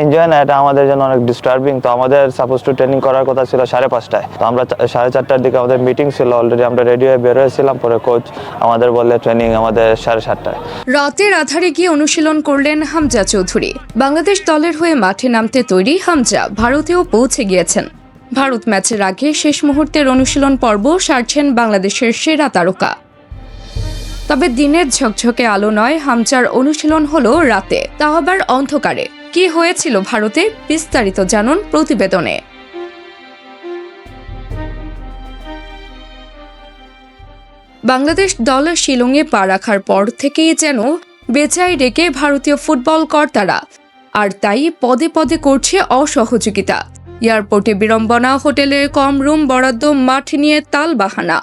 Enjoy না, এটা আমাদের জন্য অনেক ডিস্টার্বিং। তো আমাদের সাপোজ টু ট্রেনিং করার কথা ছিল 5:30টায়, তো আমরা 4:30টার দিকে আমাদের মিটিং ছিল, অলরেডি আমরা রেডি হয়ে বের হয়েছিলাম। পরে কোচ আমাদের বললে ট্রেনিং আমাদের 7:30টায়। রাতের আধারে গিয়ে অনুশীলন করলেন হামজা চৌধুরী। বাংলাদেশ দলের হয়ে মাঠে নামতে তৈরি হামজা ভারতেও পৌঁছে গিয়েছেন। ভারত ম্যাচের আগে শেষ মুহূর্তের অনুশীলন পর্ব সারছেন বাংলাদেশের সেরা তারকা। তবে দিনের ঝকঝকে আলো নয়, হামজার অনুশীলন হলো রাতে, তাও আবার অন্ধকারে। কি হয়েছিল ভারতে, বিস্তারিত জানুন প্রতিবেদনে। বাংলাদেশ দল শিলংয়ে পা রাখার পর থেকেই যেন বেচাই ডেকে ভারতীয় ফুটবল কর্তারা, আর তাই পদে পদে করছে অসহযোগিতা। এয়ারপোর্টে বিড়ম্বনা, হোটেলে কম রুম বরাদ্দ, মাঠ নিয়ে তালবাহানা।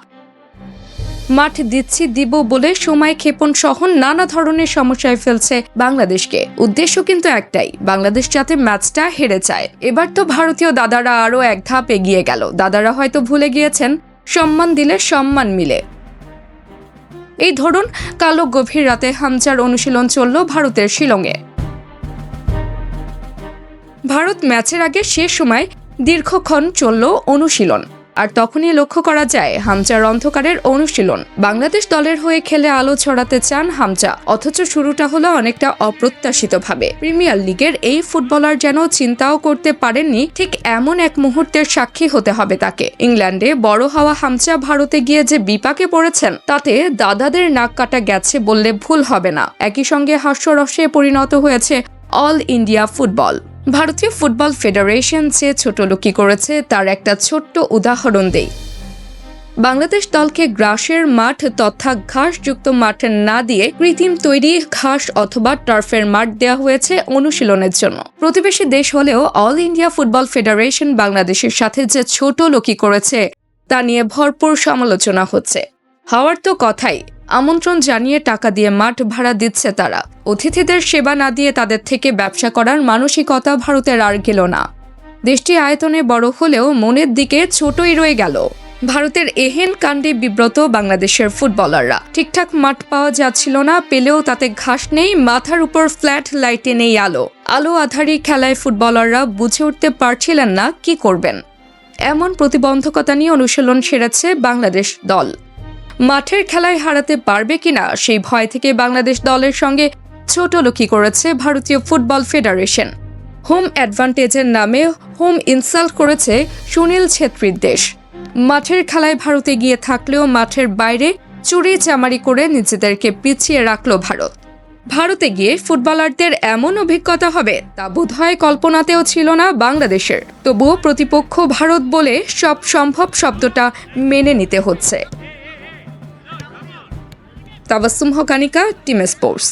মাঠ দিচ্ছি দিব বলে সময় ক্ষেপণ সহ নানা ধরনের সমস্যায় ফেলছে বাংলাদেশকে। উদ্দেশ্য কিন্তু একটাই, বাংলাদেশ যাতে ম্যাচটা হেরে যায়। এবার তো ভারতীয় দাদারা আরও এক ধাপ এগিয়ে গেল। দাদারা হয়তো ভুলে গিয়েছেন সম্মান দিলে সম্মান মিলে। এই ধরুন কালো গভীর রাতে হামজার অনুশীলন চলল ভারতের শিলংয়ে। ভারত ম্যাচের আগে শেষ সময় দীর্ঘক্ষণ চলল অনুশীলন, আর তখনই লক্ষ্য করা যায় হামজার অন্ধকারের অনুশীলন। বাংলাদেশ দলের হয়ে খেলে আলো ছড়াতে চান হামজা, অথচ শুরুটা হলো অনেকটা অপ্রত্যাশিতভাবে। প্রিমিয়ার লিগের এই ফুটবলার যেন চিন্তাও করতে পারেননি ঠিক এমন এক মুহূর্তের সাক্ষী হতে হবে তাকে। ইংল্যান্ডে বড় হওয়া হামজা ভারতে গিয়ে যে বিপাকে পড়েছেন, তাতে দাদাদের নাক কাটা গেছে বললে ভুল হবে না। একই সঙ্গে হাস্যরসে পরিণত হয়েছে অল ইন্ডিয়া ফুটবল। ভারতীয় ফুটবল ফেডারেশন যে ছোটলোকি করেছে তার একটা ছোট্ট উদাহরণ দেই। বাংলাদেশ দলকে গ্রাসের মাঠ তথা ঘাসযুক্ত মাঠ না দিয়ে কৃত্রিম তৈরি ঘাস অথবা টার্ফের মাঠ দেওয়া হয়েছে অনুশীলনের জন্য। প্রতিবেশী দেশ হলেও অল ইন্ডিয়া ফুটবল ফেডারেশন বাংলাদেশের সাথে যে ছোটলোকি করেছে তা নিয়ে ভরপুর সমালোচনা হচ্ছে। হওয়ার তো কথাই, আমন্ত্রণ জানিয়ে টাকা দিয়ে মাঠ ভাড়া দিচ্ছে তারা। অতিথিদের সেবা না দিয়ে তাদের থেকে ব্যবসা করার মানসিকতা ভারতের আর গেল না। দেশটি আয়তনে বড় হলেও মনের দিকে ছোটই রয়ে গেল। ভারতের এহেন কাণ্ডে বিব্রত বাংলাদেশের ফুটবলাররা। ঠিকঠাক মাঠ পাওয়া যাচ্ছিল না, পেলেও তাতে ঘাস নেই, মাথার উপর ফ্ল্যাট লাইটে নেই আলো। আলো আধারি খেলায় ফুটবলাররা বুঝে উঠতে পারছিলেন না কি করবেন। এমন প্রতিবন্ধকতা নিয়ে অনুশীলন সেরেছে বাংলাদেশ দল। মাঠের খেলায় হারাতে পারবে কিনা সেই ভয় থেকে বাংলাদেশ দলের সঙ্গে ছোটলোকি করেছে ভারতীয় ফুটবল ফেডারেশন। হোম অ্যাডভান্টেজের নামে হোম ইনসাল্ট করেছে সুনীল ছেত্রীর দেশ। মাঠের খেলায় ভারতে গিয়ে থাকলেও মাঠের বাইরে চুরি চামারি করে নিজেদেরকে পিছিয়ে রাখল ভারত। ভারতে গিয়ে ফুটবলারদের এমন অভিজ্ঞতা হবে তা বোধহয় কল্পনাতেও ছিল না বাংলাদেশের। তবুও প্রতিপক্ষ ভারত বলে সব সম্ভব শব্দটা মেনে নিতে হচ্ছে। তাবাসসুম হকানিকা, টিম স্পোর্টস।